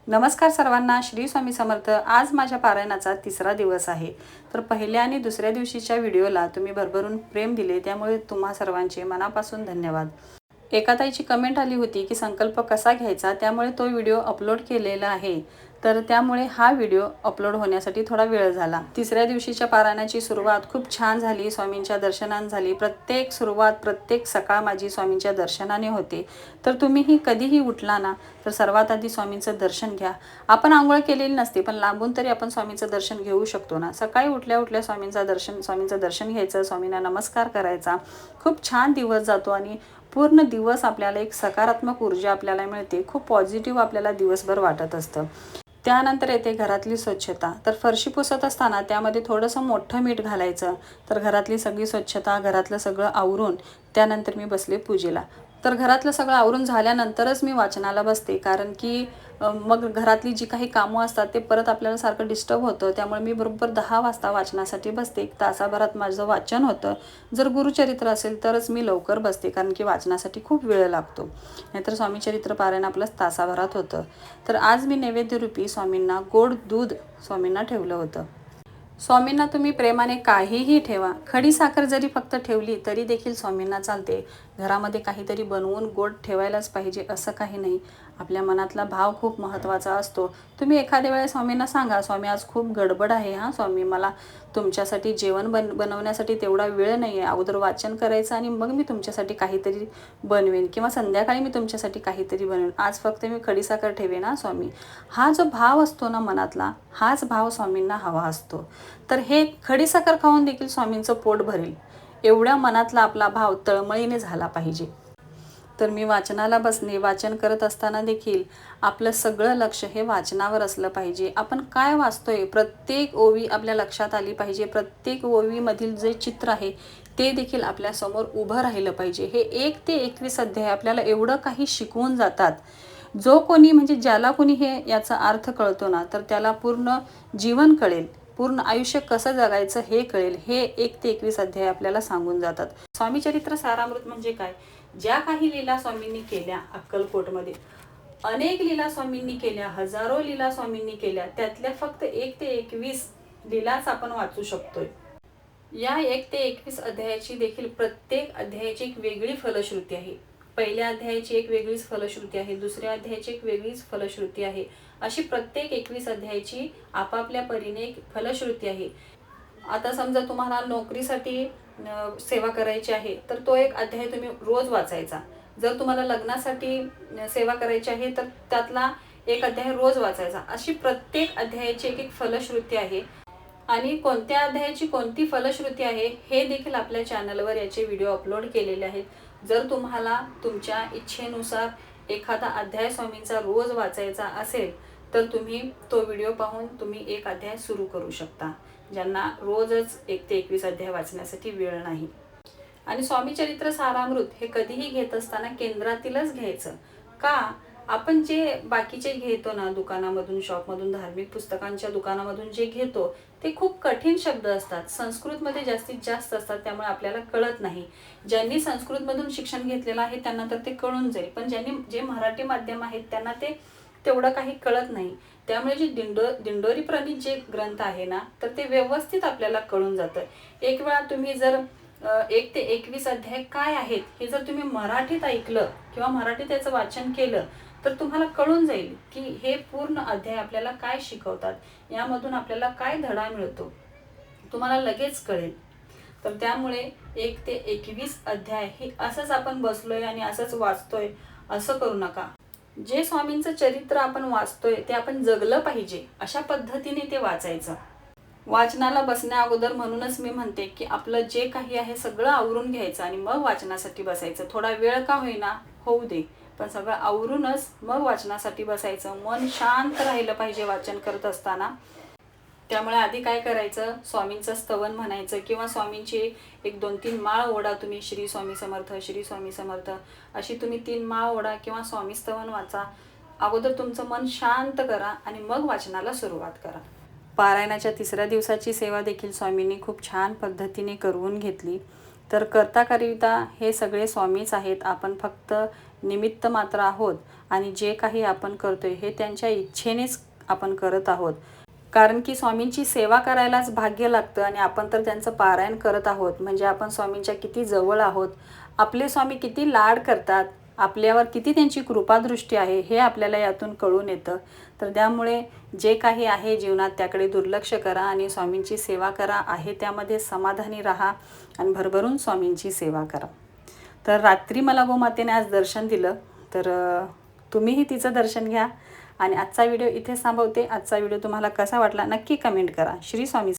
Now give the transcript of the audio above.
नमस्कार सर्वांना, श्री स्वामी समर्थ। आज माझ्या पारायणाचा तिसरा दिवस आहे। तर पहिल्या आणि दुसऱ्या दिवशीच्या व्हिडिओला तुम्ही भरभरून प्रेम दिले, त्यामुळे तुम्हा सर्वांचे मनापासून धन्यवाद। एका ताईची कमेंट आली होती की संकल्प कसा घ्यायचा, त्यामुळे तो व्हिडिओ अपलोड केलेला आहे। तर त्यामुळे हा व्हिडिओ अपलोड होण्यासाठी थोडा वेळ झाला। तिसऱ्या दिवशीच्या पारायणाची सुरुवात खूप छान झाली, स्वामींच्या दर्शनाने झाली। प्रत्येक सुरुवात, प्रत्येक सकाळ माझी स्वामींच्या दर्शनाने होते। तर तुम्हीही कधीही उठला ना, तर सर्वात आधी स्वामींचं दर्शन घ्या। आपण आंघोळ केलेली नसते, पण लांबून तरी आपण स्वामींचं दर्शन घेऊ शकतो ना। सकाळी उठल्या उठल्या स्वामींचं दर्शन घ्यायचं, स्वामींना नमस्कार करायचा। खूप छान दिवस जातो आणि पूर्ण दिवस आपल्याला एक सकारात्मक ऊर्जा आपल्याला मिळते। खूप पॉझिटिव्ह आपल्याला दिवसभर वाटत असतं। त्यानंतर येते घरातली स्वच्छता। तर फरशी पुसत असताना त्यामध्ये थोडंसं मोठं मीठ घालायचं। तर घरातली सगळी स्वच्छता, घरातलं सगळं आवरून त्यानंतर मी बसले पूजेला। तर घरातलं सगळं आवरून झाल्यानंतरच मी वाचनाला बसते, कारण की मग घरातली जी काही कामं असतात ते परत आपल्याला सारखं डिस्टर्ब होतं। त्यामुळे मी बरोबर 10 वाजता वाचनासाठी बसते। 1 तासाभरात माझं वाचन होतं। जर गुरुचरित्र असेल तरच मी लवकर बसते, कारण की वाचनासाठी खूप वेळ लागतो। नाहीतर स्वामीचरित्र पारायण आपलं तासाभरात होतं। तर आज मी नैवेद्यरूपी स्वामींना गोड दूध स्वामींना ठेवलं होतं। स्वामींना तुम्ही प्रेमाने काहीही ठेवा, खडी साखर जरी फक्त ठेवली तरी देखील स्वामींना चालते। घरामध्ये काहीतरी बनवून गोड ठेवायलाच पाहिजे असं काही नाही। आपल्या मनातला भाव खूप महत्त्वाचा असतो। तुम्ही एखाद्या वेळेस स्वामींना सांगा, स्वामी आज खूप गडबड आहे हां स्वामी, मला तुमच्यासाठी जेवण बनवण्यासाठी तेवढा वेळ नाही आहे। अगोदर वाचन करायचं आणि मग मी तुमच्यासाठी काहीतरी बनवेन, किंवा संध्याकाळी मी तुमच्यासाठी काहीतरी बनवेन। आज फक्त मी खडीसाखर ठेवेन हां स्वामी। हा जो भाव असतो ना मनातला, हाच भाव स्वामींना हवा असतो। तर हे खडीसाखर खाऊन देखील स्वामींचं पोट भरेल, एवढ्या मनातला आपला भाव तळमळीने झाला पाहिजे। तर मी वाचनाला बसणे, वाचन करत असताना देखील आपलं सगळं लक्ष हे वाचनावर असलं पाहिजे। आपण काय वाचतोय, प्रत्येक ओवी आपल्या लक्षात आली पाहिजे। प्रत्येक ओवीमधील जे चित्र आहे ते देखील आपल्यासमोर उभं राहिलं पाहिजे। हे 1 ते 21 अध्याय आपल्याला एवढं काही शिकवून जातात। जो कोणी म्हणजे ज्याला कोणी हे याचा अर्थ कळतो ना, तर त्याला पूर्ण जीवन कळेल, पूर्ण आयुष्य कसं जगायचं हे कळेल। हे 1 ते 21 अध्याय आपल्याला सांगून जातात। स्वामी चरित्र सारामृत म्हणजे काय, ज्या काही लीला स्वामींनी केल्या अक्कलकोटमध्ये, अनेक लीला स्वामींनी केल्या, हजारो लीला स्वामींनी केल्या, त्यातल्या फक्त 1 ते 21 लीलाच आपण वाचू शकतोय। या 1 ते 21 अध्यायाची देखील प्रत्येक अध्यायाची एक वेगळी फलश्रुती आहे। पहिल्या अध्यायाची एक वेगळीच फलश्रुती आहे, दुसऱ्या अध्यायाची एक वेगळीच फलश्रुती आहे। अशी प्रत्येक 21 अध्यायाची आपापल्या परीने एक फलश्रुती आहे। आता समजा तुम्हाला नोकरीसाठी सेवा करायची आहे, तर तो एक अध्याय तुम्ही रोज वाचायचा। जर तुम्हाला लग्नासाठी सेवा करायची आहे, तर त्यातला एक अध्याय रोज वाचायचा। अशी प्रत्येक अध्यायाची एक एक फलश्रुती आहे। आणि कोणत्या अध्यायाची कोणती फलश्रुती आहे हे देखील आपल्या चॅनलवर याचे व्हिडिओ अपलोड केलेले आहेत। जर तुम्हाला तुमच्या इच्छेनुसार एखादा अध्याय स्वामींचा रोज वाचायचा असेल, तर तुम्ही तो व्हिडिओ पाहून तुम्ही एक अध्याय सुरू करू शकता, ज्यांना रोजच 1 ते 21 अध्याय वाचण्यासाठी वेळ नाही। आणि स्वामी चरित्र सारामृत हे कधीही घेत असताना केंद्रातीलच घ्यायचं। का, आपण जे बाकीचे घेतो ना दुकानामधून, शॉपमधून, धार्मिक पुस्तकांच्या दुकानामधून जे घेतो ते खूप कठीण शब्द असतात, संस्कृतमध्ये जास्तीत जास्त असतात, त्यामुळे आपल्याला कळत नाही। ज्यांनी संस्कृतमधून शिक्षण घेतलेलं आहे त्यांना तर ते कळून जाईल, पण जे मराठी माध्यम आहेत त्यांना ते तेवढं काही कळत नाही। त्यामुळे जे दिंडोरी प्रणीत जे ग्रंथ आहे ना, तर ते व्यवस्थित आपल्याला कळून जातं। एक वेळा तुम्ही जर 1 ते 21 अध्याय काय आहेत हे जर तुम्ही मराठीत ऐकलं किंवा मराठीत त्याचं वाचन केलं, तर तुम्हाला कळून जाईल की हे पूर्ण अध्याय आपल्याला काय शिकवतात, यामधून आपल्याला काय धडा मिळतो, तुम्हाला लगेच कळेल। तर त्यामुळे 1 ते 21 अध्याय हे असंच आपण बसलोय आणि असंच वाचतोय असं करू नका। जे स्वामींचं चरित्र आपण वाचतोय ते आपण जगलं पाहिजे, अशा पद्धतीने ते वाचायचं। वाचनाला बसण्या अगोदर म्हणूनच मी म्हणते की आपलं जे काही आहे सगळं आवरून घ्यायचं आणि मग वाचनासाठी बसायचं। थोडा वेळ का होईना होऊ दे, पण सगळं आवरूनच मग वाचनासाठी बसायचं। मन शांत राहिलं पाहिजे वाचन करत असताना। त्यामुळे आधी काय करायचं, स्वामींचं स्तवन म्हणायचं, किंवा स्वामींची एक 2-3 माळ ओढा तुम्ही, श्री स्वामी समर्थ, श्री स्वामी समर्थ अशी तुम्ही 3 माळ ओढा किंवा स्वामी स्तवन वाचा। अगोदर तुमचं मन शांत करा आणि मग वाचनाला सुरुवात करा। पारायणाच्या तिसऱ्या दिवसाची सेवा देखील स्वामींनी खूप छान पद्धतीने करून घेतली। तर करता करिता हे सगळे स्वामीच आहेत, आपण फक्त निमित्त मात्र आहोत आणि जे काही आपण करतोय हे त्यांच्या इच्छेनेच आपण करत आहोत. कारण की स्वामींची सेवा करायलाच भाग्य लागतं आणि आपण तर त्यांचं पारायण करत आहोत म्हणजे आपण स्वामींच्या किती जवळ आहोत. आपले स्वामी किती लाड करतात, आपल्यावर किती त्यांची कृपादृष्टी आहे हे आपल्याला यातून कळून येतं. तर त्यामुळे जे काही आहे जीवनात त्याकडे दुर्लक्ष करा आणि स्वामींची सेवा करा. आहे त्यामध्ये समाधानी राहा आणि भरभरून स्वामींची सेवा करा. तर रात्री मला गोमातेने आज दर्शन दिलं, तर तुम्हीही तिचं दर्शन घ्या. आणि आजचा व्हिडिओ इथे थांबवते. आजचा व्हिडिओ तुम्हाला कसा वाटला नक्की कमेंट करा. श्री स्वामी